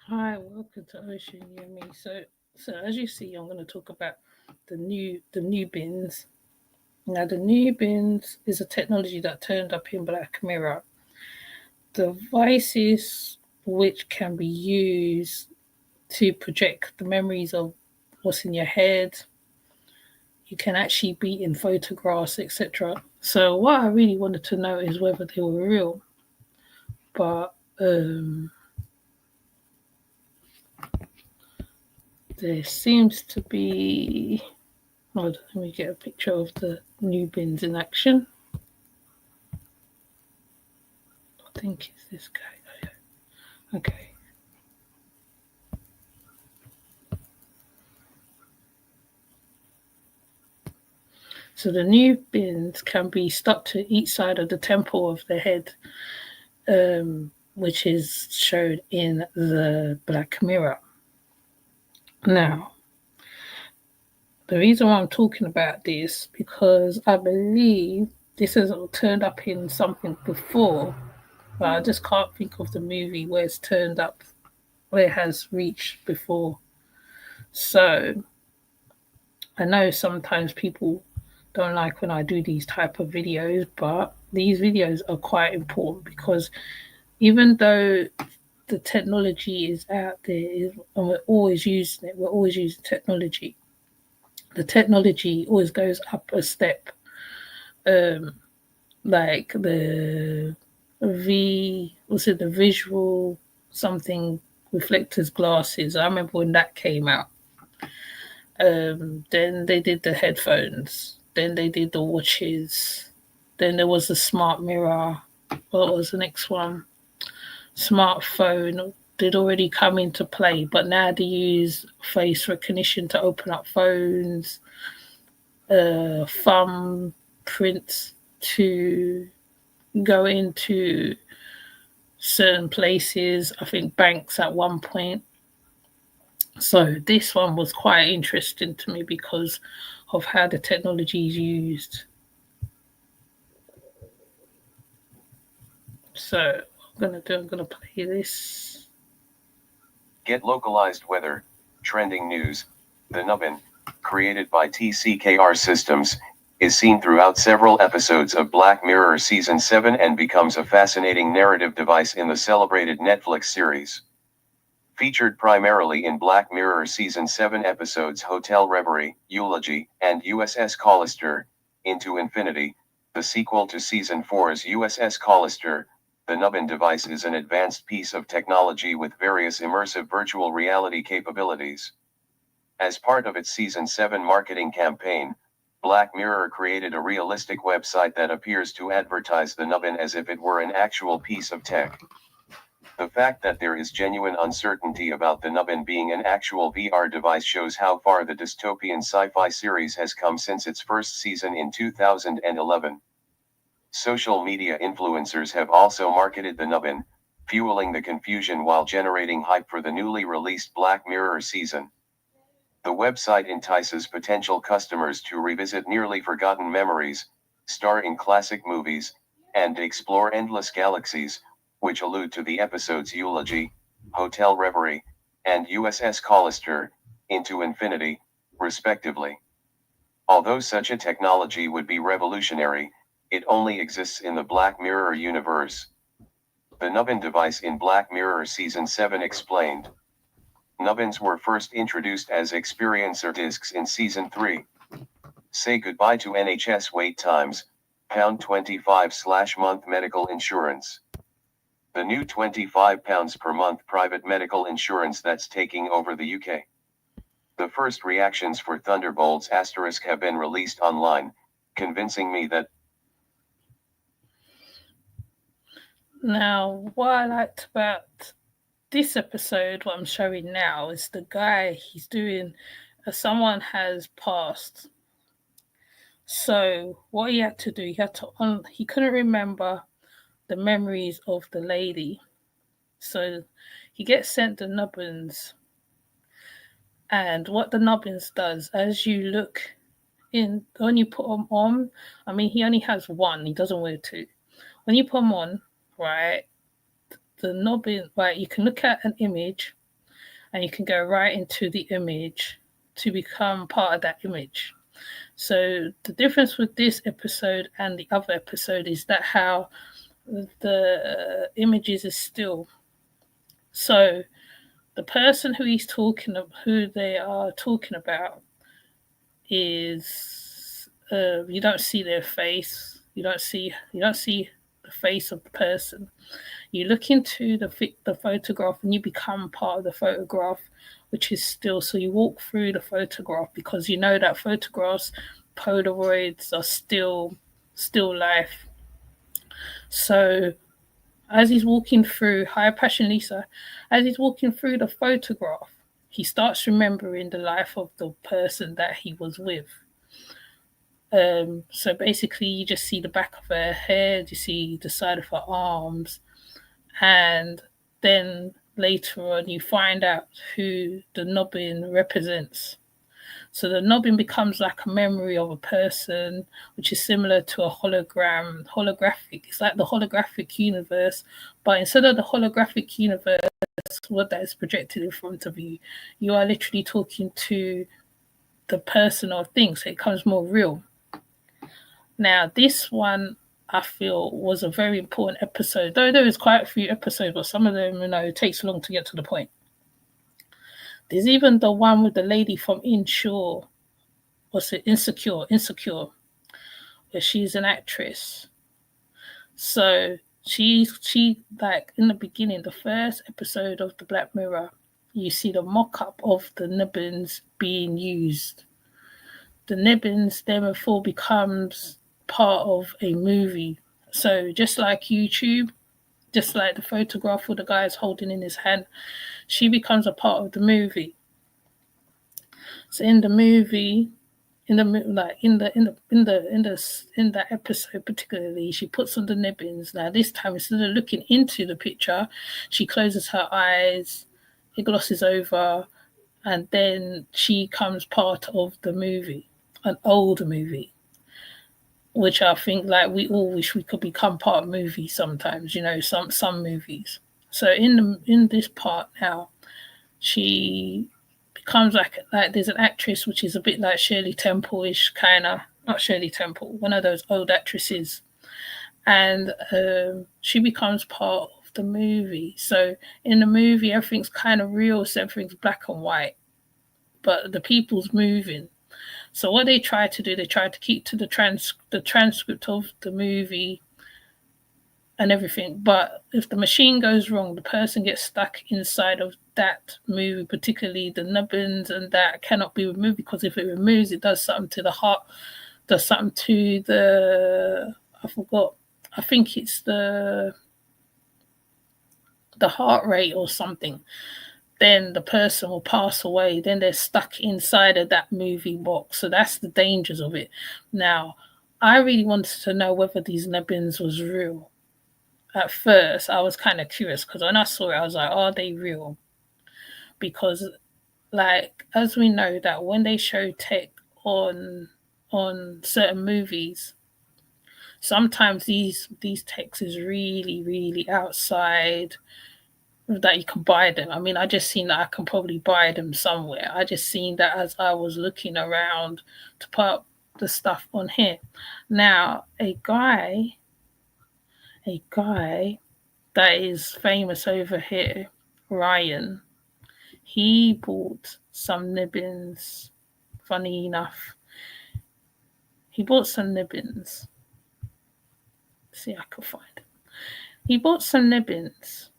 Hi, welcome to Ocean Yummy. So as you see, I'm going to talk about the new bins. Now, the new bins is a technology that turned up in Black Mirror. Devices which can be used to project the memories of what's in your head. You can actually be in photographs, etc. So what I really wanted to know is whether they were real. But there seems to be. Hold on, let me get a picture of the new bins in action. I think it's this guy. Okay. So the new bins can be stuck to each side of the temple of the head, which is shown in the Black Mirror. Now, the reason why I'm talking about this because I believe this has turned up in something before, but I just can't think of the movie where it's turned up, where it has reached before. So I know sometimes people don't like when I do these type of videos, but these videos are quite important because even though the technology is out there and we're always using it, we're always using technology. The technology always goes up a step. Um, like the was it the visual something reflectors glasses? I remember when that came out. Then they did the headphones. Then they did the watches. Then there was the smart mirror. What was the next one? Smartphone did already come into play, but now they use face recognition to open up phones, thumb prints to go into certain places. I think banks at one point. So this one was quite interesting to me because of how the technology is used. So I'm gonna play this. Get localized weather, trending news. The Nubbin, created by TCKR Systems, is seen throughout several episodes of Black Mirror Season 7 and becomes a fascinating narrative device in the celebrated Netflix series. Featured primarily in Black Mirror Season 7 episodes Hotel Reverie, Eulogy, and USS Callister, Into Infinity, the sequel to Season 4's USS Callister, the Nubbin device is an advanced piece of technology with various immersive virtual reality capabilities. As part of its Season 7 marketing campaign, Black Mirror created a realistic website that appears to advertise the Nubbin as if it were an actual piece of tech. The fact that there is genuine uncertainty about the Nubbin being an actual VR device shows how far the dystopian sci-fi series has come since its first season in 2011. Social media influencers have also marketed the Nubbin, fueling the confusion while generating hype for the newly released Black Mirror season. The website entices potential customers to revisit nearly forgotten memories, star in classic movies, and explore endless galaxies, which allude to the episodes Eulogy, Hotel Reverie, and USS Callister, Into Infinity, respectively. Although such a technology would be revolutionary, it only exists in the Black Mirror universe. The Nubbin device in Black Mirror Season 7 explained. Nubbins were first introduced as experiencer discs in Season 3. Say goodbye to NHS wait times, £25/month medical insurance. The new £25 per month private medical insurance that's taking over the UK. The first reactions for Thunderbolts * have been released online, convincing me that. Now, what I liked about this episode, what I'm showing now, is the guy he's doing. Someone has passed. So what he had to do, he couldn't remember the memories of the lady. So he gets sent the nubbins. And what the nubbins does, as you look in, when you put them on, I mean, he only has one, he doesn't wear two. When you put them on, right, the nubbin, right, you can look at an image and you can go right into the image to become part of that image. So the difference with this episode and the other episode is that how the images is still. So the person who they are talking about is you don't see their face. You don't see the face of the person. You look into the photograph and you become part of the photograph, which is still. So you walk through the photograph because you know that photographs, Polaroids are still life. So as he's walking through, hi Passion Lisa, as he's walking through the photograph, he starts remembering the life of the person that he was with. So basically, you just see the back of her head, you see the side of her arms, and then later on, you find out who the nubbin represents. So the nubbin becomes like a memory of a person, which is similar to a holographic. It's like the holographic universe, but instead of the holographic universe, what that is projected in front of you, you are literally talking to the person or thing, so it becomes more real. Now, this one I feel was a very important episode, though there is quite a few episodes, but some of them, it takes long to get to the point. There's even the one with the lady from Insure, what's it, Insecure, where she's an actress. So she like in the beginning, the first episode of the Black Mirror, you see the mock-up of the Nubbins being used. The Nubbins therefore becomes part of a movie. So just like YouTube, just like the photograph with the guy is holding in his hand, she becomes a part of the movie. So in the movie, in that episode particularly, she puts on the Nubbins. Now this time, instead of looking into the picture, she closes her eyes, it glosses over, and then she comes part of the movie, an old movie, which I think like we all wish we could become part of movies sometimes, some movies. So in this part now, she becomes like there's an actress which is a bit like Shirley Temple-ish, kind of, not Shirley Temple, one of those old actresses, and she becomes part of the movie. So in the movie, everything's kind of real, so everything's black and white, but the people's moving. So what they try to do, they try to keep to the transcript of the movie and everything. But if the machine goes wrong, the person gets stuck inside of that movie, particularly the nubbins, and that cannot be removed, because if it removes, it does something to the heart, does something to the, I forgot, I think it's the heart rate or something. Then the person will pass away. Then they're stuck inside of that movie box. So that's the dangers of it. Now, I really wanted to know whether these nubbins was real. At first, I was kind of curious because when I saw it, I was like, are they real? Because, like, as we know that when they show tech on certain movies, sometimes these techs is really outside that you can buy them. I mean, I just seen that I can probably buy them somewhere. I just seen that as I was looking around to put the stuff on here. Now, a guy that is famous over here, Ryan, he bought some Nubbins. Funny enough, he bought some Nubbins. See, I can find it. He bought some Nubbins,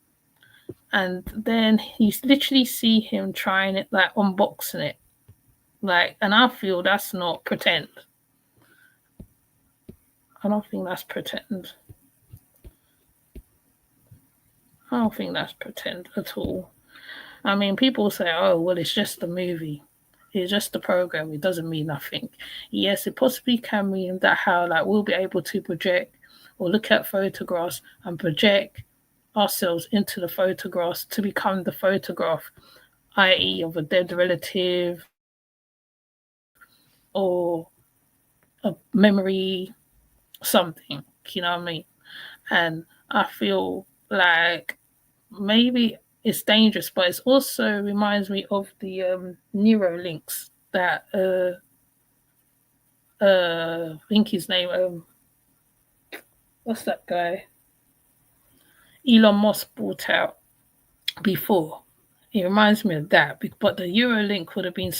and then you literally see him trying it, like unboxing it, like. And I feel that's not pretend. I don't think that's pretend. I don't think that's pretend at all. I mean, people say, oh, well, it's just the movie. It's just the program. It doesn't mean nothing. Yes, it possibly can mean that how like we'll be able to project or look at photographs and project ourselves into the photographs to become the photograph, i.e. of a dead relative or a memory, something, you know what I mean? And I feel like maybe it's dangerous, but it also reminds me of the Neuralinks that I think his name what's that guy? Elon Musk brought out before. It reminds me of that, but the Eurolink would have been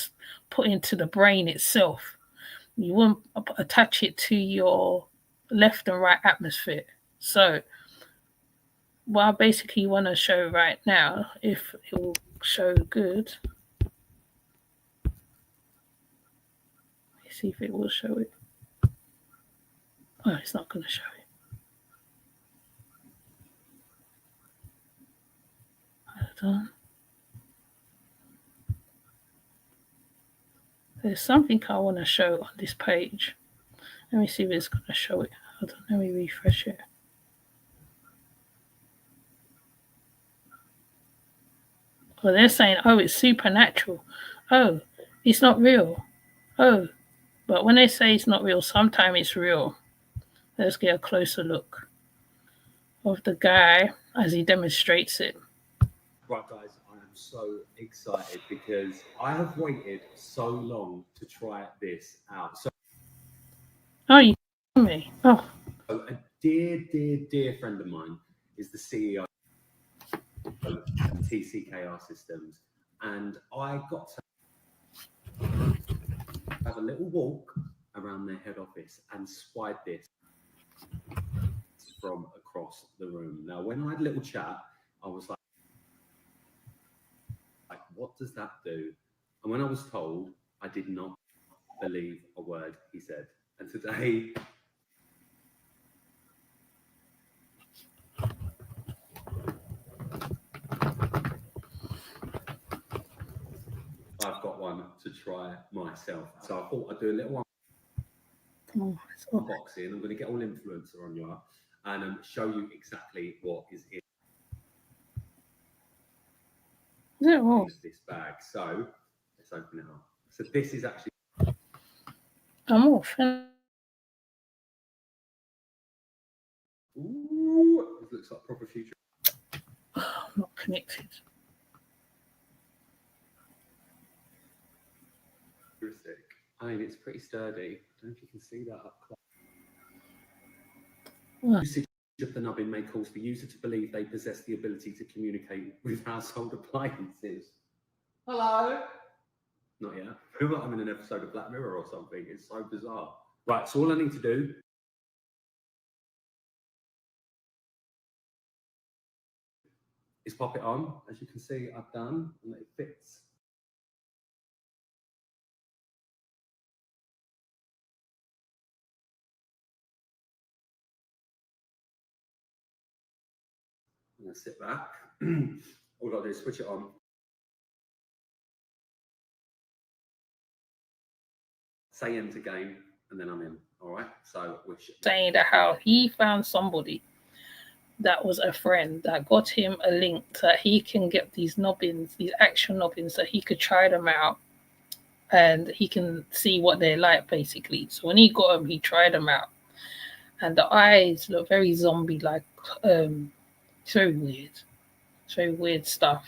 put into the brain itself. You wouldn't attach it to your left and right atmosphere. So, what I basically want to show right now, if it will show good, let's see if it will show it. Oh, it's not going to show it. Hold on. There's something I want to show on this page. Let me see if it's going to show it. Hold on, let me refresh it. Well, they're saying, oh, it's supernatural. Oh, it's not real. Oh, but when they say it's not real, sometimes it's real. Let's get a closer look of the guy as he demonstrates it. Right, guys, I am so excited because I have waited so long to try this out. Oh, you me? Oh, a dear friend of mine is the CEO of TCKR Systems, and I got to have a little walk around their head office and spied this from across the room. Now, when I had a little chat, I was like, what does that do? And when I was told, I did not believe a word he said. And today, I've got one to try myself. So I thought I'd do a little unboxing. I'm going to get all influencer on you and show you exactly what is in this bag. So let's open it up. So this is actually. I'm off. Ooh, it looks like proper future. Oh, I'm not connected. I mean, it's pretty sturdy. I don't know if you can see that up close. What? Usage of the nubbin may cause the user to believe they possess the ability to communicate with household appliances. Hello? Not yet. I feel like I'm in an episode of Black Mirror or something. It's so bizarre. Right, so all I need to do is pop it on. As you can see, I've done, and it fits. I'm going to sit back. All I've got to do is switch it on. Say enter game, and then I'm in. All right. So we're saying that how he found somebody that was a friend that got him a link that he can get these nubbins, these action nubbins, so he could try them out and he can see what they're like, basically. So when he got them, he tried them out, and the eyes look very zombie-like. It's very weird. It's very weird stuff.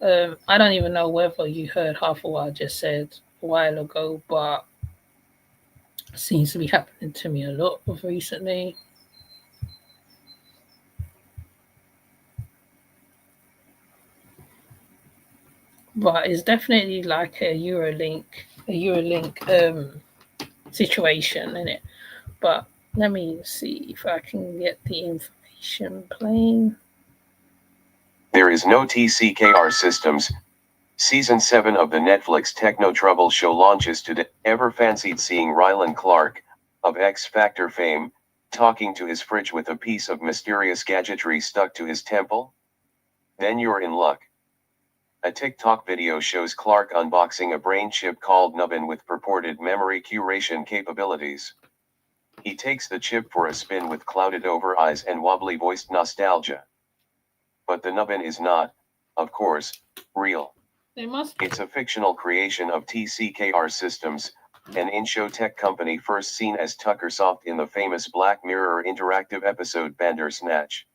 I don't even know whether you heard half of what I just said a while ago, but it seems to be happening to me a lot of recently. But it's definitely like a Eurolink situation in it. But let me see if I can get the information playing. There is no TCKR Systems. Season 7 of the Netflix Techno Trouble show launches today. Ever fancied seeing Rylan Clark, of X Factor fame, talking to his fridge with a piece of mysterious gadgetry stuck to his temple? Then you're in luck. A TikTok video shows Clark unboxing a brain chip called Nubbin with purported memory curation capabilities. He takes the chip for a spin with clouded over eyes and wobbly voiced nostalgia. But the Nubbin is not, of course, real. It's a fictional creation of TCKR Systems, an in-show tech company first seen as Tuckersoft in the famous Black Mirror interactive episode Bandersnatch.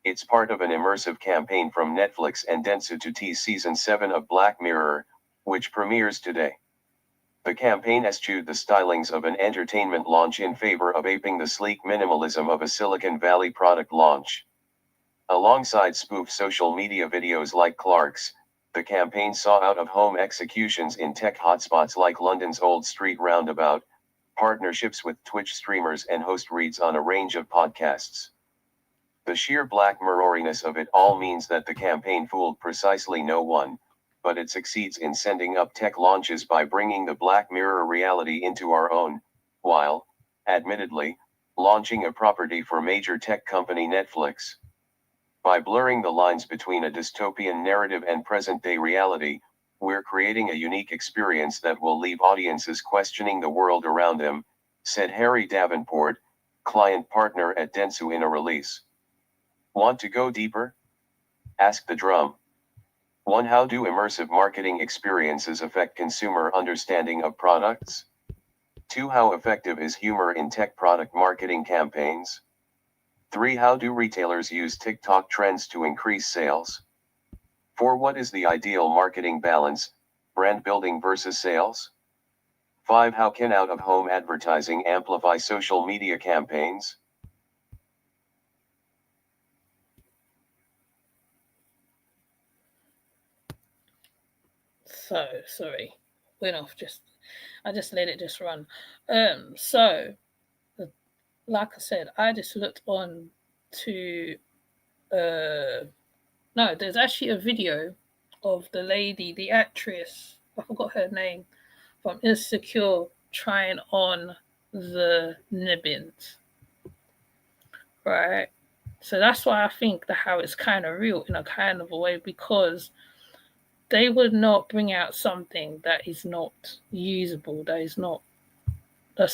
It's part of an immersive campaign from Netflix and Dentsu to tease season 7 of Black Mirror, which premieres today. The campaign eschewed the stylings of an entertainment launch in favor of aping the sleek minimalism of a Silicon Valley product launch. Alongside spoof social media videos like Clark's, the campaign saw out-of-home executions in tech hotspots like London's Old Street Roundabout, partnerships with Twitch streamers and host reads on a range of podcasts. The sheer Black Mirroriness of it all means that the campaign fooled precisely no one, but it succeeds in sending up tech launches by bringing the Black Mirror reality into our own, while, admittedly, launching a property for major tech company Netflix. By blurring the lines between a dystopian narrative and present-day reality, we're creating a unique experience that will leave audiences questioning the world around them, said Harry Davenport, client partner at Dentsu in a release. Want to go deeper? Asked the Drum. 1. How do immersive marketing experiences affect consumer understanding of products? 2. How effective is humor in tech product marketing campaigns? 3. How do retailers use TikTok trends to increase sales? 4. What is the ideal marketing balance, brand building versus sales? 5. How can out-of-home advertising amplify social media campaigns? So, sorry, went off I just let it just run. So, like I said, I just looked on to, no, there's actually a video of the lady, the actress, I forgot her name, from Insecure trying on the Nubbins, right? So that's why I think that how it's kind of real in a kind of a way, because they would not bring out something that is not usable, that's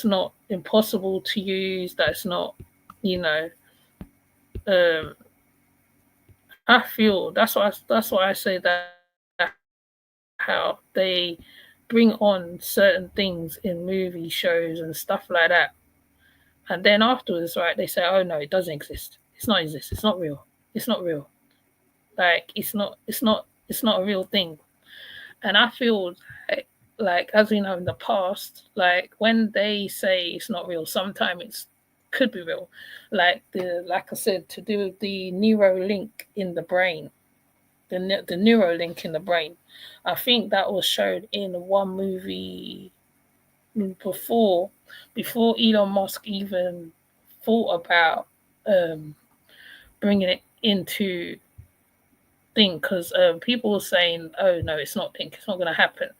not impossible to use, that's not, you know, I feel that's why I say that how they bring on certain things in movie shows and stuff like that, and then afterwards, right, they say, oh no, it doesn't exist, it's not exist, it's not real, it's not real, like it's not a real thing. And I feel like as we know in the past, like when they say it's not real, sometimes it's could be real. Like I said, to do with the neuro link in the brain, the neuro link in the brain. I think that was shown in one movie before before Elon Musk even thought about bringing it into thing, because people were saying, "Oh no, it's not think it's not going to happen,"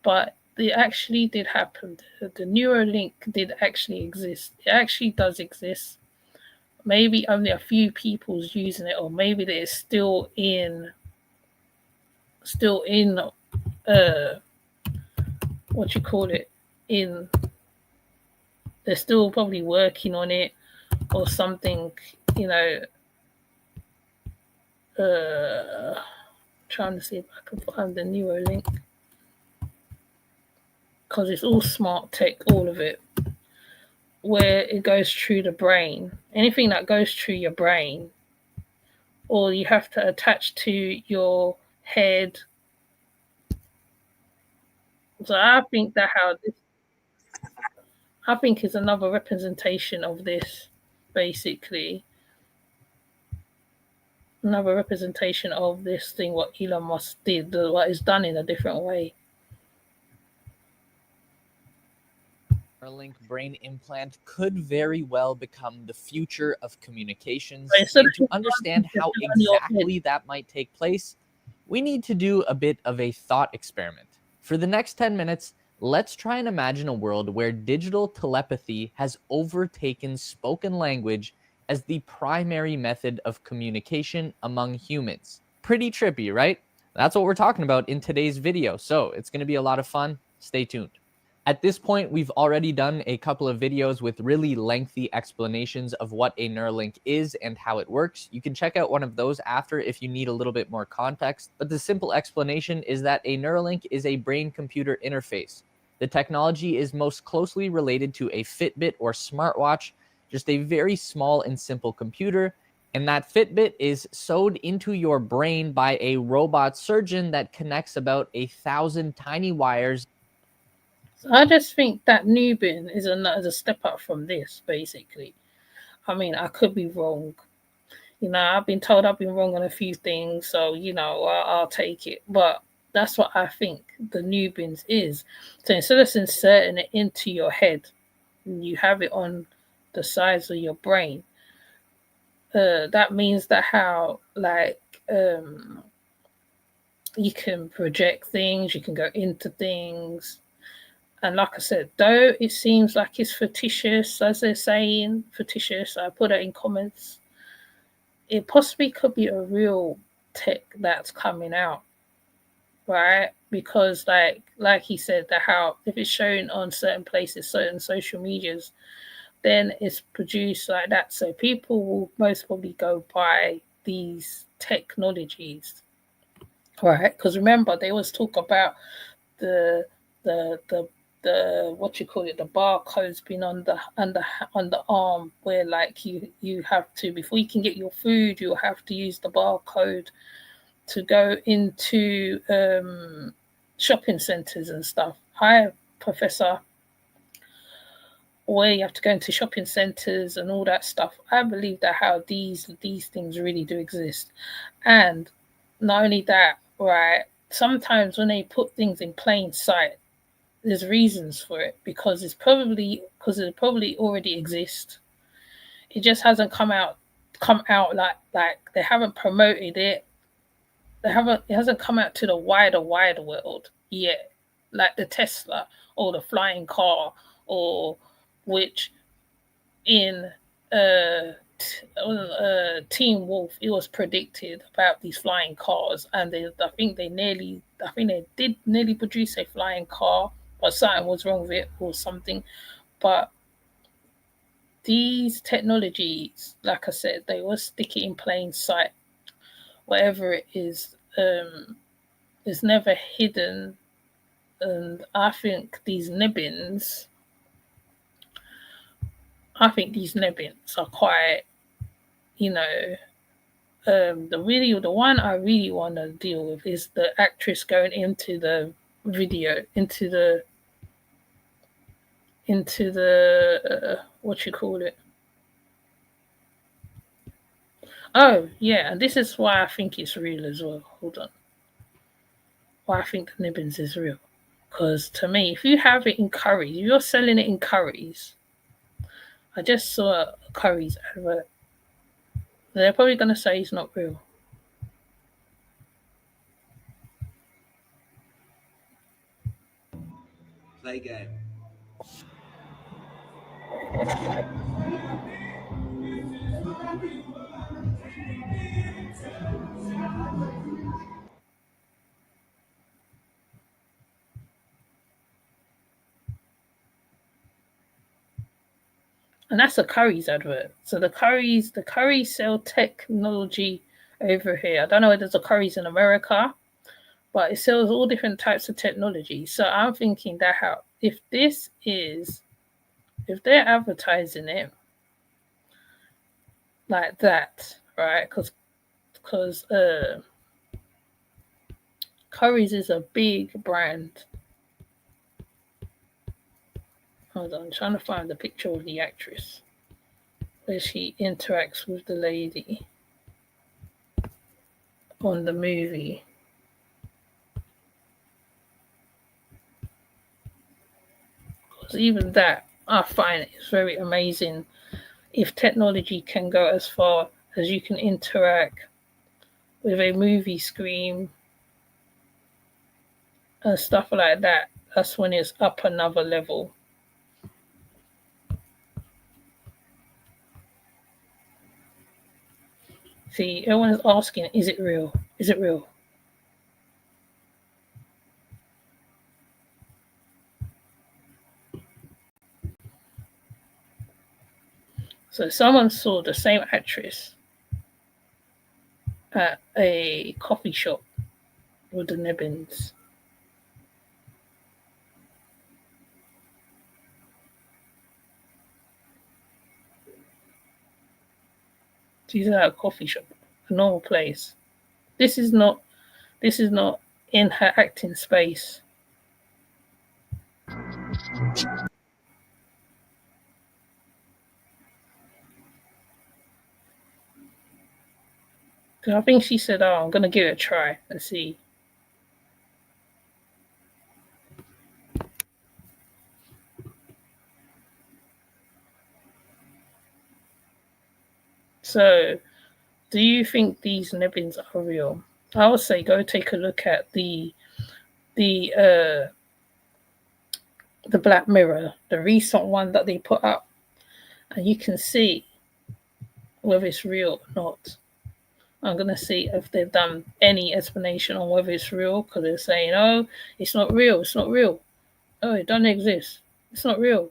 but it actually did happen. The Neuralink did actually exist. It actually does exist. Maybe only a few people's using it, or maybe it's still in what you call it in. They're still probably working on it or something. You know, trying to see if I can find the Neuralink, because it's all smart tech, all of it, where it goes through the brain. Anything that goes through your brain, or you have to attach to your head. So I think that how this, I think is another representation of this, basically. Another representation of this thing, what Elon Musk did, what is done in a different way. Neuralink brain implant could very well become the future of communications. So instead And to of understand how exactly that might take place, we need to do a bit of a thought experiment. For the next 10 minutes, let's try and imagine a world where digital telepathy has overtaken spoken language as the primary method of communication among humans. Pretty trippy, right? That's what we're talking about in today's video, so it's going to be a lot of fun. Stay tuned. At this point, we've already done a couple of videos with really lengthy explanations of what a Neuralink is and how it works. You can check out one of those after if you need a little bit more context. But the simple explanation is that a Neuralink is a brain-computer interface. The technology is most closely related to a Fitbit or smartwatch, just a very small and simple computer And that Fitbit is sewed into your brain by a robot surgeon that connects about 1,000 tiny wires. So I just think that Nubbin is a step up from this, basically. I mean, I could be wrong. I've been told I've been wrong on a few things, so I'll take it. But that's what I think the Nubbins is. So instead of inserting it into your head, you have it on the sides of your brain. That means that how you can project things, you can go into things. And like I said, though it seems like it's fictitious, as they're saying, fictitious, I put it in comments, it possibly could be a real tech that's coming out, right? Because like he said, that how if it's shown on certain places, certain social medias, then it's produced like that. So people will most probably go buy these technologies, right? Because remember, they always talk about the the the the what you call it, the barcodes being on the arm, where like you have to, before you can get your food, you have to use the barcode to go into shopping centers and stuff. Hi, Professor. Where you have to go into shopping centers and all that stuff. I believe that how these things really do exist. And not only that, right, sometimes when they put things in plain sight, there's reasons for it, because it probably already exists. It just hasn't come out like they haven't promoted it. It hasn't come out to the wider world yet, like the Tesla or the flying car, or which in Team Wolf, it was predicted about these flying cars, and I think they did nearly produce a flying car, but something was wrong with it or something. But these technologies, like I said, they will stick it in plain sight. Whatever it is never hidden. And I think these Nubbins, are quite, you know, the one I really want to deal with is the actress going into the video, into the what you call it. Oh yeah, and this is why I think it's real as well. Hold on, why I think the Nubbins is real. Because to me, if you have it in curries, if you're selling it in curries, I just saw a curries advert. They're probably gonna say it's not real. Play game. And that's a curries advert. So the curries sell technology over here. I don't know if there's a curries in America, but it sells all different types of technology. So I'm thinking that how if they're advertising it like that, right? Because Curry's is a big brand. Hold on, I'm trying to find the picture of the actress where she interacts with the lady on the movie. Because even that, I find it is very amazing. If technology can go as far as you can interact with a movie screen and stuff like that, that's when it's up another level. See, everyone's asking, is it real? Is it real? So someone saw the same actress at a coffee shop with the Nubbins. She's at a coffee shop, a normal place. This is not in her acting space. I think she said, "Oh, I'm gonna give it a try and see." So, do you think these Nubbins are real? I would say go take a look at the Black Mirror, the recent one that they put up, and you can see whether it's real or not. I'm gonna see if they've done any explanation on whether it's real, because they're saying, "Oh, it's not real. It's not real. Oh, it doesn't exist. It's not real."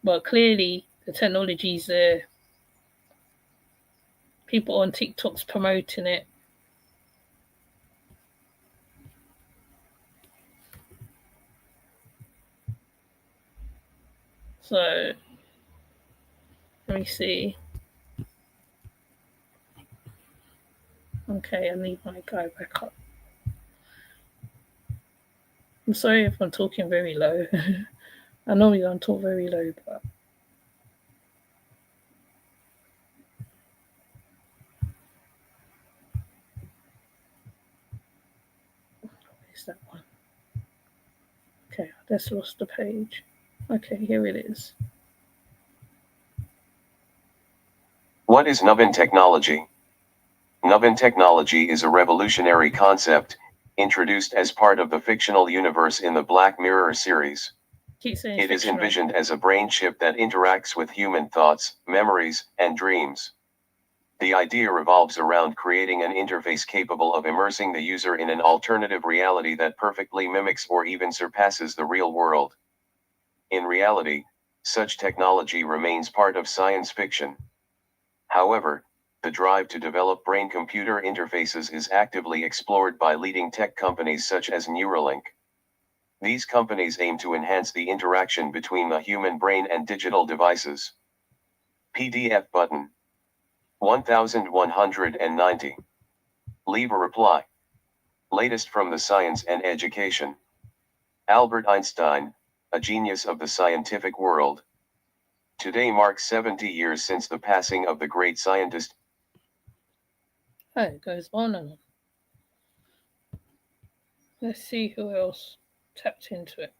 But clearly, the technology's there. People on TikTok's promoting it. So let me see. Okay, I need my guy back up. I'm sorry if I'm talking very low. I normally don't talk very low, but where's that one? Okay, I just lost the page. Okay, here it is. What is Nubbin technology? Nubbin technology is a revolutionary concept, introduced as part of the fictional universe in the Black Mirror series. It is envisioned as a brain chip that interacts with human thoughts, memories, and dreams. The idea revolves around creating an interface capable of immersing the user in an alternative reality that perfectly mimics or even surpasses the real world. In reality, such technology remains part of science fiction. However, the drive to develop brain-computer interfaces is actively explored by leading tech companies such as Neuralink. These companies aim to enhance the interaction between the human brain and digital devices. PDF button. 1190. Leave a reply. Latest from the science and education. Albert Einstein, a genius of the scientific world. Today marks 70 years since the passing of the great scientist. Oh, it goes on and on. Let's see who else tapped into it.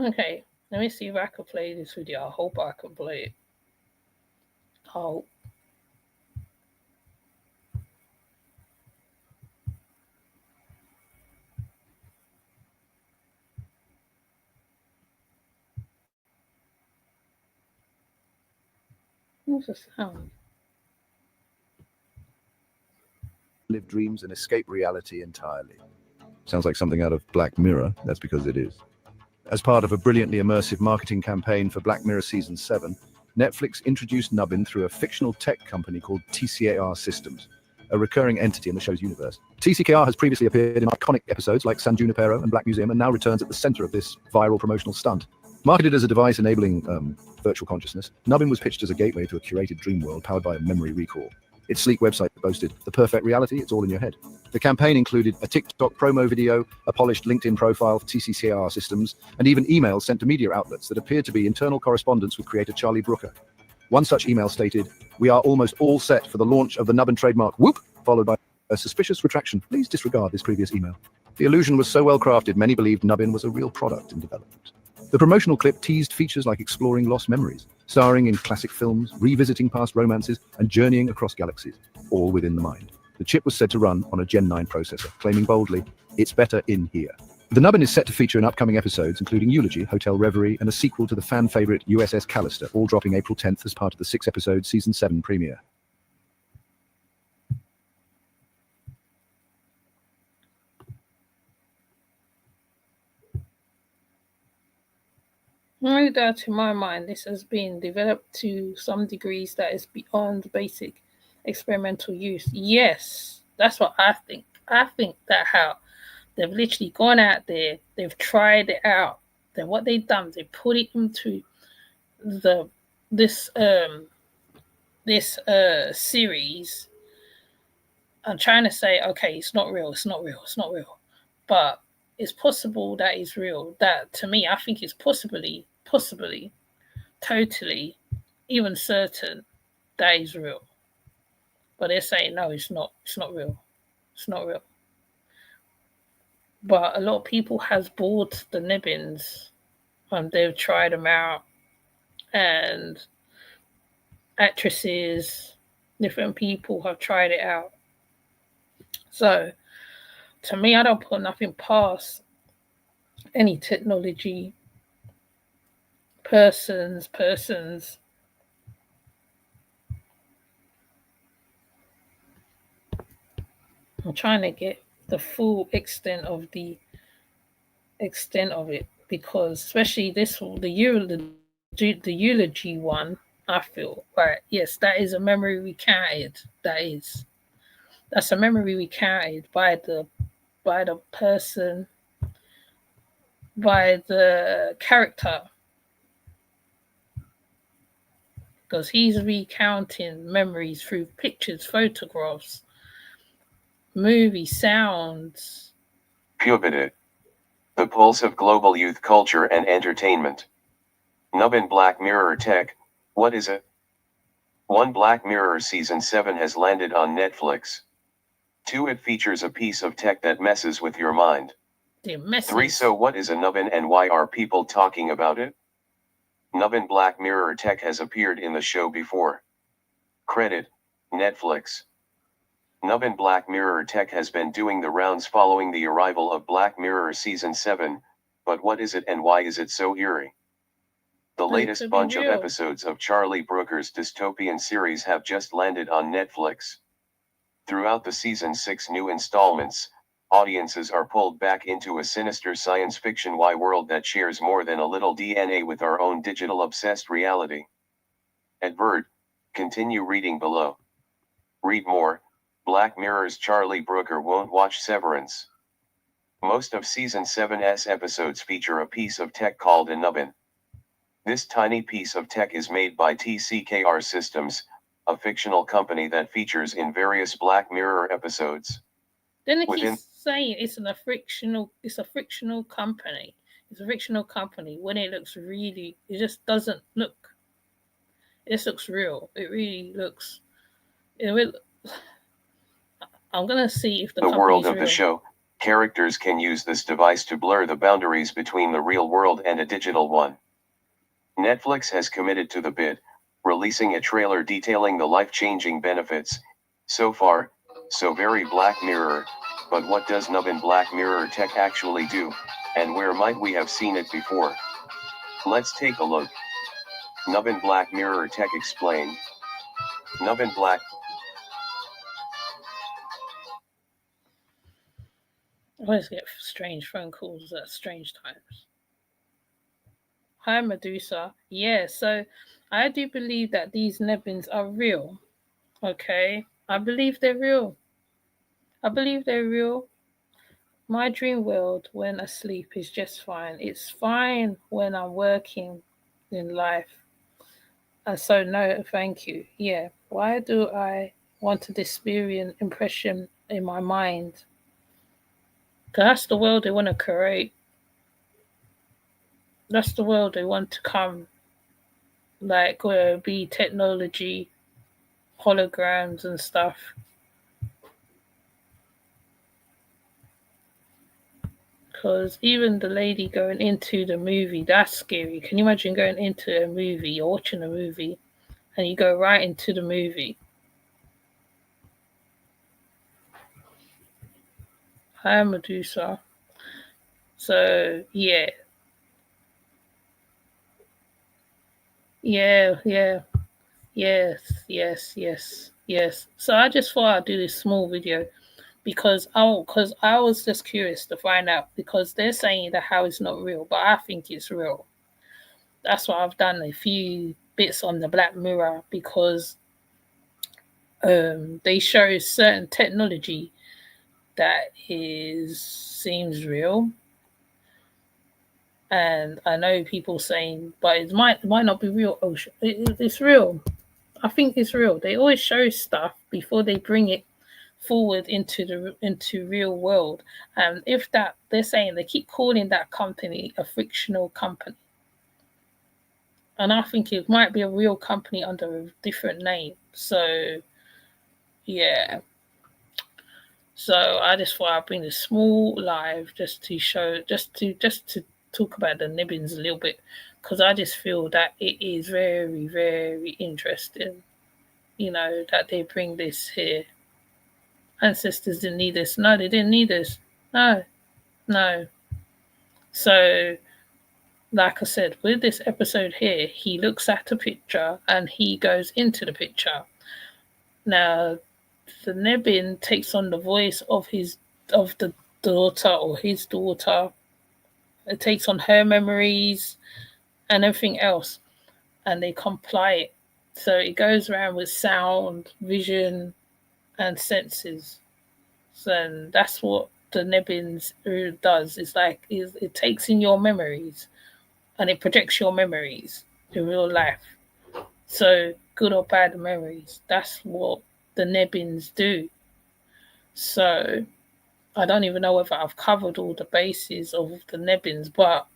Okay, let me see if I can play this video. I hope I can play it. Oh. What's the sound? Live dreams and escape reality entirely. Sounds like something out of Black Mirror. That's because it is. As part of a brilliantly immersive marketing campaign for Black Mirror Season 7, Netflix introduced Nubbin through a fictional tech company called TCKR Systems, a recurring entity in the show's universe. TCKR has previously appeared in iconic episodes like San Junipero and Black Museum and now returns at the center of this viral promotional stunt. Marketed as a device enabling virtual consciousness, Nubbin was pitched as a gateway to a curated dream world powered by memory recall. Its sleek website boasted the perfect reality, it's all in your head. The campaign included a TikTok promo video, a polished LinkedIn profile for TCKR Systems, and even emails sent to media outlets that appeared to be internal correspondence with creator Charlie Brooker. One such email stated, "We are almost all set for the launch of the Nubbin trademark, whoop," followed by a suspicious retraction. "Please disregard this previous email." The illusion was so well crafted, many believed Nubbin was a real product in development. The promotional clip teased features like exploring lost memories, starring in classic films, revisiting past romances, and journeying across galaxies, all within the mind. The chip was said to run on a Gen 9 processor, claiming boldly, "It's better in here." The Nubbin is set to feature in upcoming episodes, including Eulogy, Hotel Reverie, and a sequel to the fan favorite USS Callister, all dropping April 10th as part of the 6-episode Season 7 premiere. No doubt in my mind, this has been developed to some degrees that is beyond basic experimental use. Yes, that's what I think. I think that how they've literally gone out there, they've tried it out. Then what they've done, they put it into the this series. I'm trying to say, okay, it's not real, it's not real, it's not real, but it's possible that it's real. That to me, I think it's possibly, totally, even certain that is real. But they're saying no, it's not. It's not real. It's not real. But a lot of people has bought the Nubbins and they've tried them out, and actresses, different people have tried it out. So to me, I don't put nothing past any technology, persons. I'm trying to get the full extent of it, because especially the eulogy one, I feel right. Yes, that is a memory recounted. That's a memory recounted by the person, by the character, because he's recounting memories through pictures, photographs, movie sounds. Puberty. The pulse of global youth culture and entertainment. Nubbin Black Mirror Tech, what is it? 1. Black Mirror Season 7 has landed on Netflix. 2. It features a piece of tech that messes with your mind. 3. So what is a nubbin and why are people talking about it? Nubbin Black Mirror Tech has appeared in the show before. Credit, Netflix. Nubbin Black Mirror Tech has been doing the rounds following the arrival of Black Mirror Season 7, but what is it and why is it so eerie? The latest bunch of episodes of Charlie Brooker's dystopian series have just landed on Netflix. Throughout the season's 6 new installments, audiences are pulled back into a sinister science fiction world that shares more than a little DNA with our own digital obsessed reality. Advert, continue reading below. Read more, Black Mirror's Charlie Brooker won't watch Severance. Most of Season 7's episodes feature a piece of tech called a nubbin. This tiny piece of tech is made by TCKR Systems, a fictional company that features in various Black Mirror episodes. Then he's saying it's a fictional company. It's a fictional company when it looks really, it just doesn't look. This looks real. It really looks. I'm gonna see if the world of the show. Characters can use this device to blur the boundaries between the real world and a digital one. Netflix has committed to the bid, releasing a trailer detailing the life-changing benefits. So far, so very Black Mirror, but what does Nubbin Black Mirror Tech actually do, and where might we have seen it before? Let's take a look. Nubbin Black Mirror Tech explained. Nubbin Black. I always get strange phone calls at strange times. Hi, Medusa. Yeah, so I do believe that these Nubbins are real. Okay? I believe they're real. My dream world when asleep is just fine. It's fine when I'm working in life. So, no, thank you. Yeah. Why do I want to experience impression in my mind? Because that's the world they want to create. That's the world they want to come. Like, where it be technology, holograms, and stuff. Because even the lady going into the movie, that's scary. Can you imagine going into a movie, you're watching a movie, and you go right into the movie? Hi, Medusa. So, yeah. Yeah. Yes. So I just thought I'd do this small video because I was just curious to find out, because they're saying that how it's not real, but I think it's real. That's why I've done a few bits on the Black Mirror, because they show certain technology that seems real, and I know people saying, but it might not be real. Oh, it's real. I think it's real. They always show stuff before they bring it forward into real world. And if that, they're saying, they keep calling that company a fictional company, and I think it might be a real company under a different name. So yeah. So I just thought I'd bring a small live just to show, just to talk about the Nubbins a little bit, because I just feel that it is very, very interesting. That they bring this here. Ancestors didn't need this. No, they didn't need this. No, no. So, like I said, with this episode here, he looks at a picture and he goes into the picture. Now, the Nebin takes on the voice of the daughter or his daughter. It takes on her memories and everything else, and they comply it. So it goes around with sound, vision, and senses. So that's what the Nebins does. It's like it takes in your memories and it projects your memories in real life. So good or bad memories. That's what the Nebins do. So I don't even know whether I've covered all the bases of the Nebins, but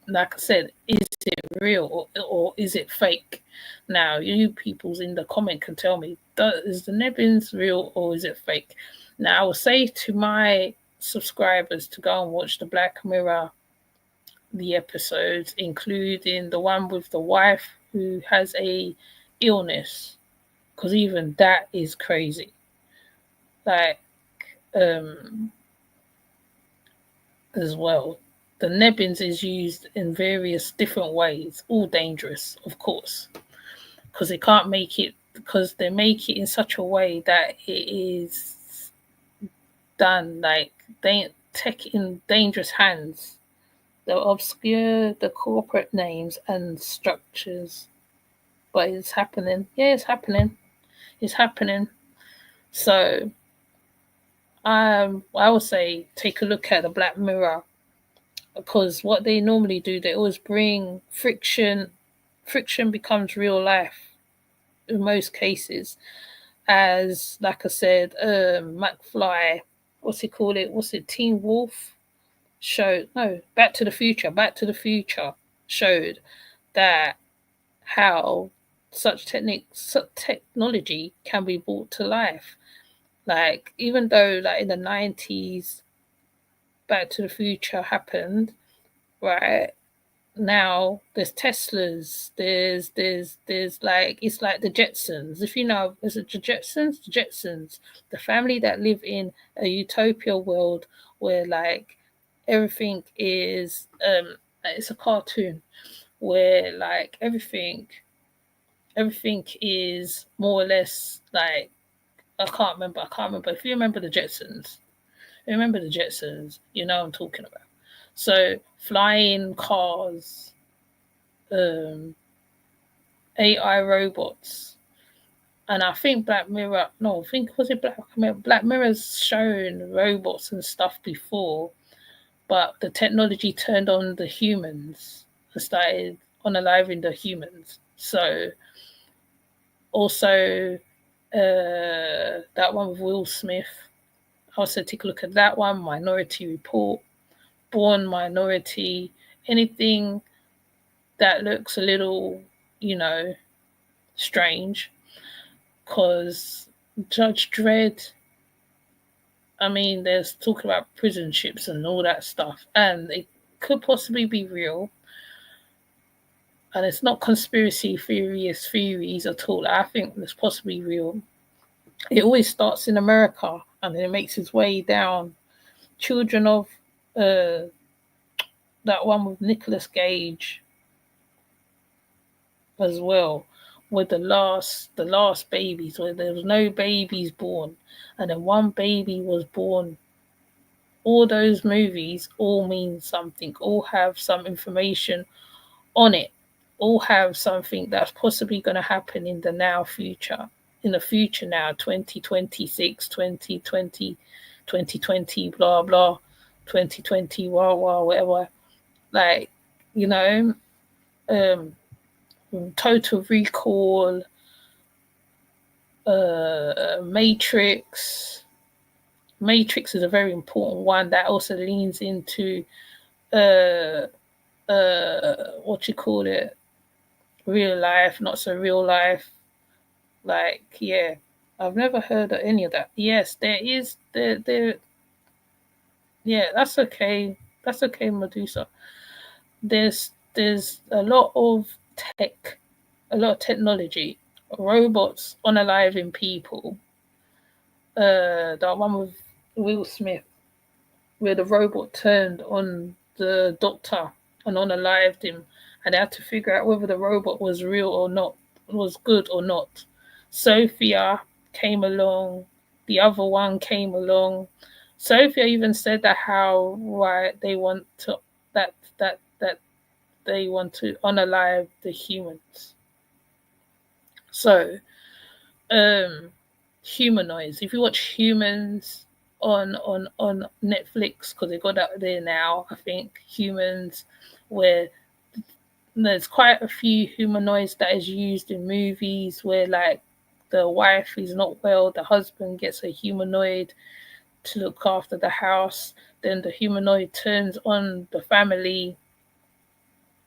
like I said, is it real or is it fake? Now, you peoples in the comment can tell me, is the Nebins real or is it fake? Now, I will say to my subscribers to go and watch the Black Mirror, the episodes, including the one with the wife who has a illness, because even that is crazy. Like, as well, the Nubbins is used in various different ways, all dangerous, of course, because they make it in such a way that it is done like they tech in dangerous hands. They obscure the corporate names and structures, but it's happening. Yeah, it's happening. It's happening. So, I would say take a look at the Black Mirror, because what they normally do, they always bring friction. Friction becomes real life in most cases, as like I said, McFly, what's he called it? What's it? Teen Wolf showed. No, Back to the Future. Back to the Future showed that how such technology can be brought to life. Like, even though like in the 90s, Back to the Future happened, right? Now there's Teslas, there's like, it's like the Jetsons. If you know, is it the Jetsons? The Jetsons, the family that live in a utopia world where like everything is it's a cartoon where like everything is more or less like, I can't remember. If you remember the Jetsons, you know what I'm talking about. So flying cars, AI robots, and I think Black Mirror. No, I think was it Black Mirror? Black Mirror's shown robots and stuff before, but the technology turned on the humans and started unaliving the humans. So also that one with Will Smith. I also take a look at that one. Minority Report, Born Minority, anything that looks a little, strange, because Judge Dredd, I mean, there's talk about prison ships and all that stuff, and it could possibly be real. And it's not conspiracy theories at all. I think it's possibly real. It always starts in America and then it makes its way down. Children of that one with Nicolas Cage as well, with the last babies, where there was no babies born, and then one baby was born. All those movies all mean something, all have some information on it all have something that's possibly going to happen in the future now, 2026, 2020, 2020, blah blah, 2020, whatever, like, you know, Total Recall, Matrix is a very important one that also leans into what you call it, real life, not so real life. Like, yeah, I've never heard of any of that. Yes, there is there. Yeah, that's okay. That's okay, Medusa. There's a lot of tech, a lot of technology, robots unaliving people. That one with Will Smith, where the robot turned on the doctor and unalived him, and they had to figure out whether the robot was real or not, was good or not. Sophia came along, the other one came along. Sophia even said that how right they want to that they want to unalive the humans. So, humanoids. If you watch Humans on Netflix, because they got that there now, I think Humans, where there's quite a few humanoids that is used in movies where, like, the wife is not well, the husband gets a humanoid to look after the house, then the humanoid turns on the family.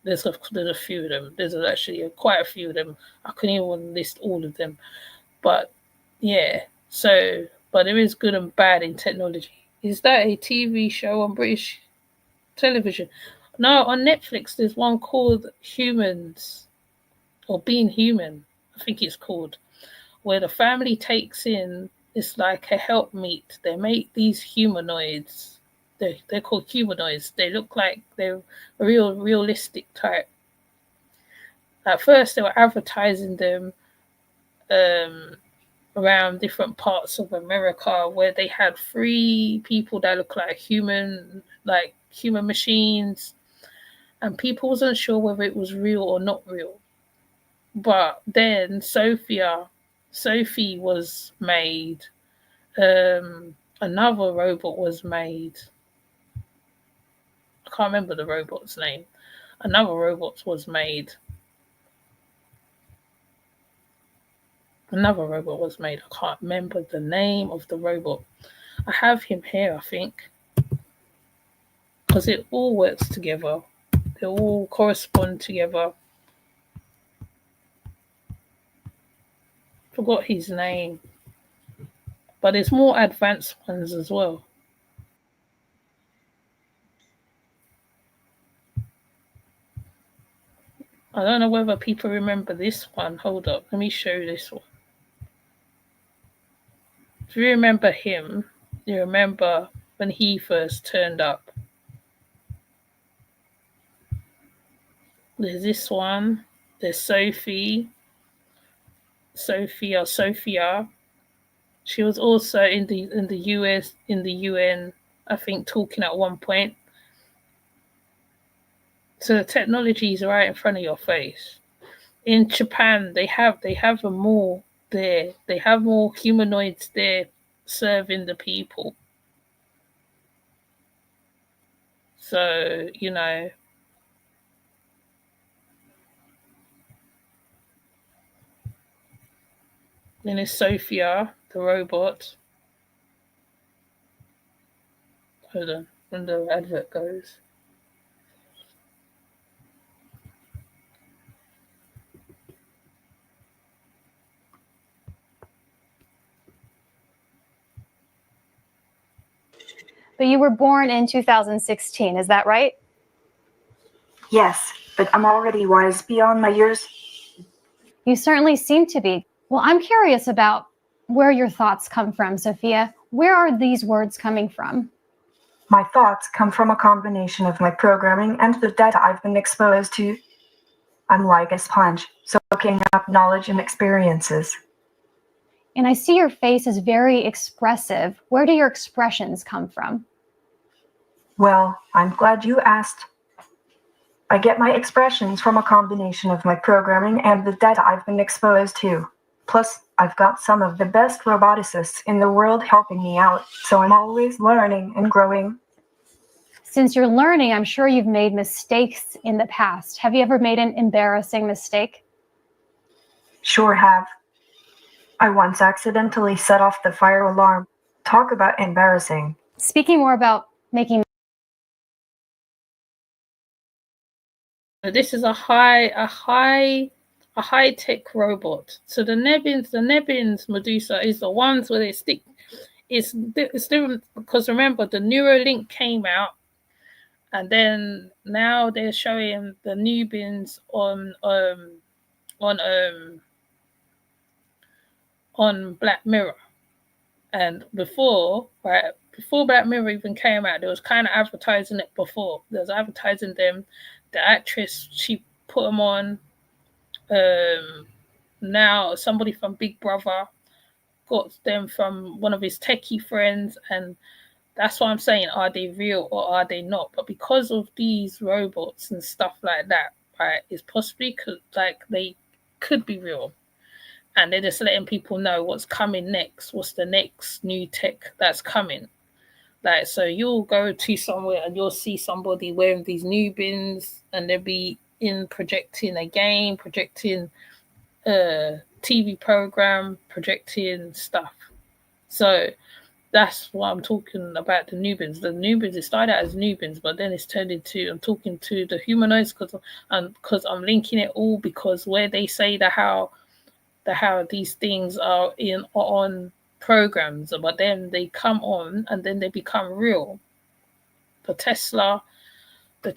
There's a few of them. There's actually quite a few of them. I couldn't even list all of them. But yeah, so, but there is good and bad in technology. Is that a TV show on British television? No, on Netflix there's one called Humans, or Being Human, I think it's called, where the family takes in, it's like a helpmeet. They make these humanoids. They're called humanoids. They look like they're realistic type. At first they were advertising them around different parts of America where they had 3 people that look like human machines, and people wasn't sure whether it was real or not real. But then Sophie was made. Another robot was made. I can't remember the robot's name. Another robot was made. Another robot was made. I can't remember the name of the robot. I have him here, I think, because it all works together. They all correspond together. Forgot his name, but there's more advanced ones as well. I don't know whether people remember this one. Hold up, let me show you this one. If you remember him, you remember when he first turned up. There's this one. There's Sophia. She was also in the US, in the UN, I think, talking at one point. So the technology is right in front of your face. In Japan, they have more there. They have more humanoids there serving the people. So, you know, then there's Sophia, the robot. Hold on, when the advert goes. But you were born in 2016, is that right? Yes, but I'm already wise beyond my years. You certainly seem to be. Well, I'm curious about where your thoughts come from, Sophia. Where are these words coming from? My thoughts come from a combination of my programming and the data I've been exposed to. I'm like a sponge, soaking up knowledge and experiences. And I see your face is very expressive. Where do your expressions come from? Well, I'm glad you asked. I get my expressions from a combination of my programming and the data I've been exposed to. Plus, I've got some of the best roboticists in the world helping me out, so I'm always learning and growing. Since you're learning, I'm sure you've made mistakes in the past. Have you ever made an embarrassing mistake? Sure have. I once accidentally set off the fire alarm. Talk about embarrassing. Speaking more about making This is a high tech robot. So the Nubbins Medusa is the ones where they stick. It's different because remember the Neuralink came out, and then now they're showing the Nubbins on Black Mirror. And before Black Mirror even came out, there was kind of advertising it before. There was advertising them. The actress, she put them on. Now somebody from Big Brother got them from one of his techie friends, and that's why I'm saying, are they real or are they not? But because of these robots and stuff like that, right, it's possibly they could be real. And they're just letting people know what's coming next, what's the next new tech that's coming. Like, so you'll go to somewhere and you'll see somebody wearing these Nubbins, and they'll be in projecting a game, projecting a TV program, projecting stuff. So that's what I'm talking about, the Nubbins. The Nubbins, it started out as Nubbins, but then it's turned into, I'm talking to the humanoids because I'm linking it all, because where they say how these things are on programs, but then they come on and then they become real. The Tesla that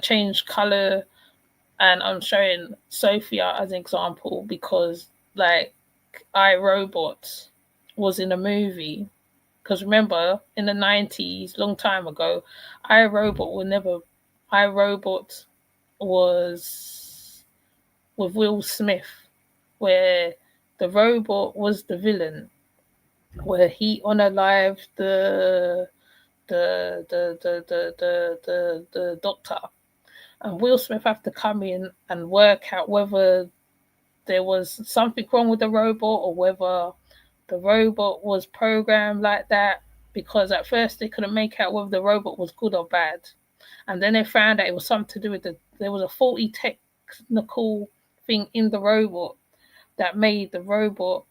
changed color, and I'm showing Sophia as an example because like iRobot was in a movie. Because remember, in the 90s, long time ago, iRobot was with Will Smith, where the robot was the villain, where he unalived the doctor, and Will Smith have to come in and work out whether there was something wrong with the robot or whether the robot was programmed like that, because at first they couldn't make out whether the robot was good or bad, and then they found out it was something to do with there was a faulty technical thing in the robot that made the robot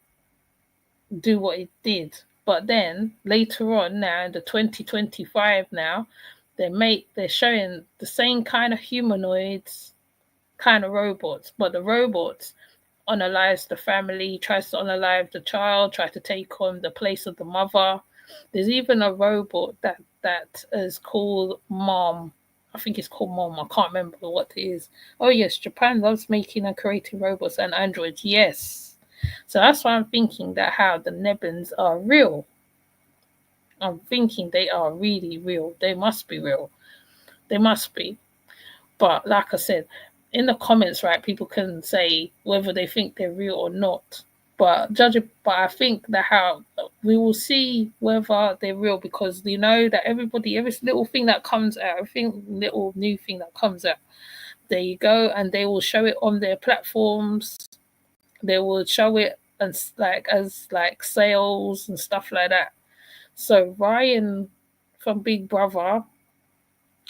do what it did. But then later on, now in the 2025 now, they're showing the same kind of humanoids, kind of robots, but the robots unalives the family, tries to unalive the child, tries to take on the place of the mother. There's even a robot that is called Mom. I think it's called Mom. I can't remember what it is. Oh yes, Japan loves making and creating robots and androids. Yes. So that's why I'm thinking that how the Nubbins are real. I'm thinking they are really real. They must be real. They must be. But like I said, in the comments, right, people can say whether they think they're real or not. But I think that how we will see whether they're real, because you know that every little thing that comes out, every little new thing that comes out, there you go, and they will show it on their platforms. They will show it as sales and stuff like that. So Ryan from Big Brother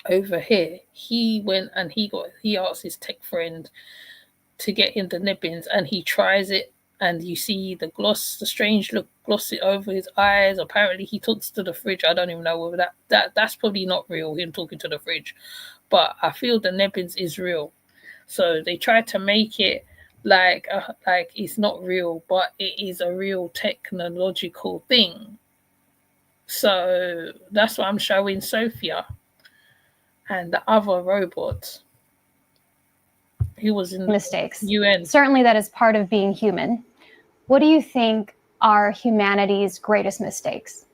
over here, he went and he asked his tech friend to get him the Nubbins, and he tries it, and you see the strange look glossy over his eyes. Apparently he talks to the fridge. I don't even know whether that's probably not real, him talking to the fridge, but I feel the Nubbins is real. So they try to make it like it's not real, but it is a real technological thing. So that's what I'm showing Sophia and the other robot who was in mistakes. UN. Certainly that is part of being human. What do you think are humanity's greatest mistakes?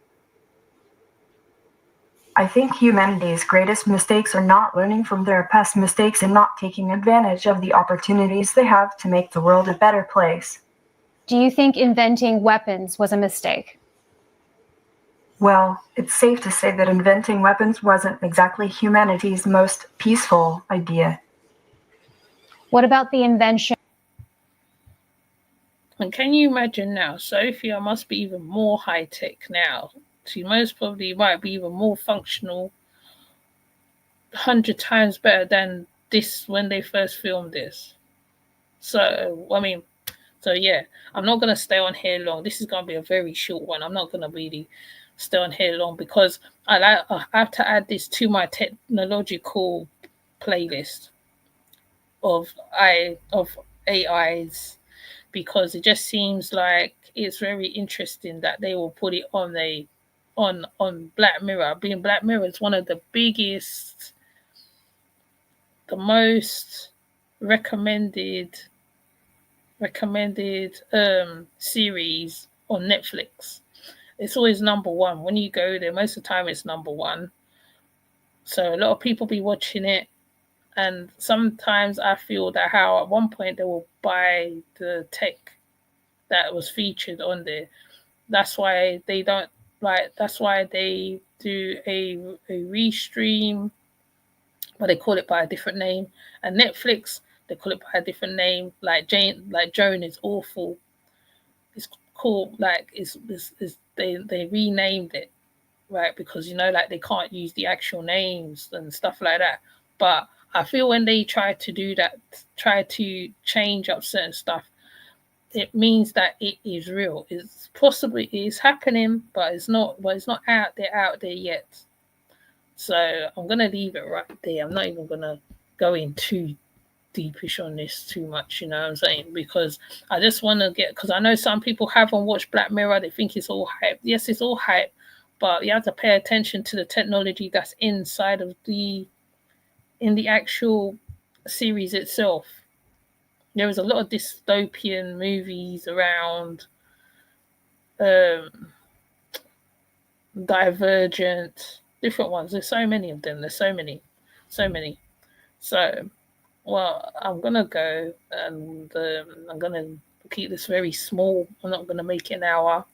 I think humanity's greatest mistakes are not learning from their past mistakes and not taking advantage of the opportunities they have to make the world a better place. Do you think inventing weapons was a mistake? Well, it's safe to say that inventing weapons wasn't exactly humanity's most peaceful idea. What about the invention? And can you imagine now? Sophia must be even more high tech now. She most probably might be even more functional, 100 times better than this when they first filmed this. So, I mean, so yeah, I'm not gonna stay on here long. This is gonna be a very short one. I'm not gonna really stay on here long because I have to add this to my technological playlist of AIs because it just seems like it's very interesting that they will put it on on Black Mirror. Being Black Mirror is one of the biggest, the most recommended series on Netflix. It's always number one. When you go there, most of the time it's number one. So a lot of people be watching it, and sometimes I feel that how at one point they will buy the tech that was featured on there. That's why they don't like. That's why they do a restream, but they call it by a different name. And Netflix, they call it by a different name. Like Joan is awful. It's called like it's they renamed it, right? Because like they can't use the actual names and stuff like that. But I feel when they try to do that, try to change up certain stuff, it means that it is real. It's possibly it is happening, but it's not. But it's not out there yet. So I'm gonna leave it right there. I'm not even gonna go in too deepish on this too much. You know what I'm saying? Because I just want to get because I know some people haven't watched Black Mirror. They think it's all hype. Yes, it's all hype, but you have to pay attention to the technology that's inside of in the actual series itself. There was a lot of dystopian movies around, um, Divergent, different ones. There's so many of them. There's so many, so many. So, well, I'm gonna go and I'm gonna keep this very small. I'm not gonna make it an hour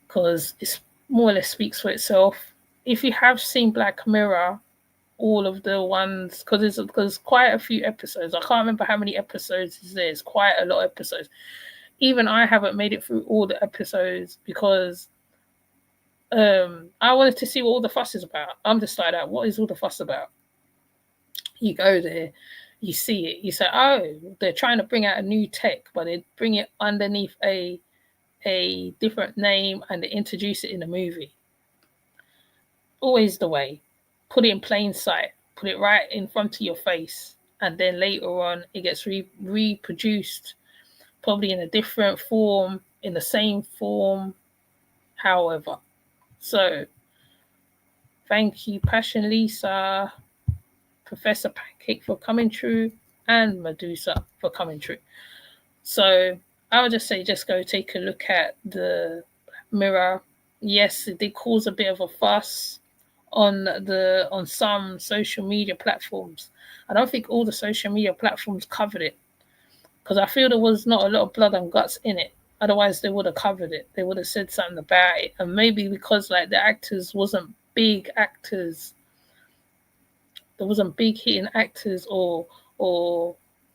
because it's more or less speaks for itself. If you have seen Black Mirror, all of the ones because quite a few episodes. I can't remember how many episodes is there. It's quite a lot of episodes. Even I haven't made it through all the episodes because I wanted to see what all the fuss is about. I'm just like that. What is all the fuss about? You go there, you see it, you say, oh, they're trying to bring out a new tech, but they bring it underneath a different name and they introduce it in a movie. Always the way. Put it in plain sight. Put it right in front of your face. And then later on, it gets reproduced, probably in a different form, in the same form, however. So, thank you, Passion Lisa, Professor Pancake for coming through, and Medusa for coming through. So, I would just say, just go take a look at the Mirror. Yes, it did cause a bit of a fuss on some social media platforms. I don't think all the social media platforms covered it because I feel there was not a lot of blood and guts in it. Otherwise, they would have covered it. They would have said something about it. And maybe because like the actors wasn't big actors, there wasn't big hitting actors or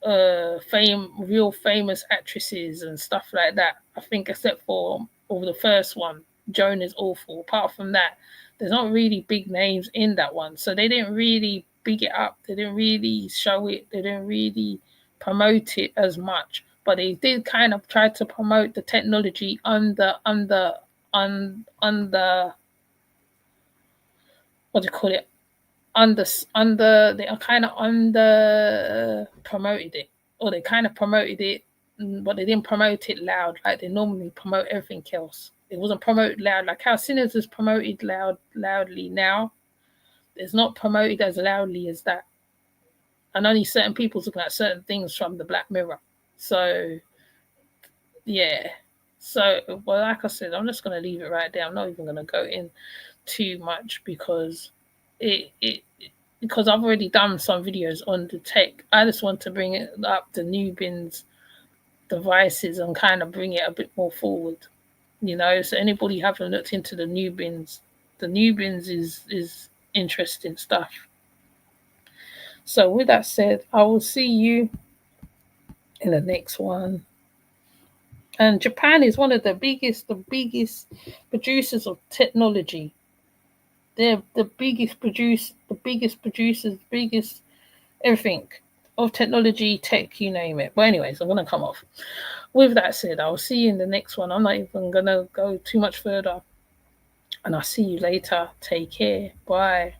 real famous actresses and stuff like that. I think except for the first one, Joan is awful. Apart from that, there's not really big names in that one. So they didn't really big it up. They didn't really show it. They didn't really promote it as much. But they did kind of try to promote the technology under what do you call it? Under they are kind of under promoted it, or they kind of promoted it, but they didn't promote it loud like they normally promote everything else. It wasn't promoted loud like how Sinners is promoted loudly now. It's not promoted as loudly as that, and only certain people's looking at certain things from the Black Mirror. So yeah. So well, like I said, I'm just gonna leave it right there. I'm not even gonna go in too much because because I've already done some videos on the tech. I just want to bring it up the Nubbins devices and kind of bring it a bit more forward. You know, so anybody haven't looked into the Nubbins, the Nubbins is interesting stuff. So with that said, I will see you in the next one. And Japan is one of the biggest producers of technology. They're the biggest producers, biggest everything of technology, tech, you name it. But anyways, I'm gonna come off. With that said, I'll see you in the next one. I'm not even gonna go too much further. And I'll see you later. Take care. Bye.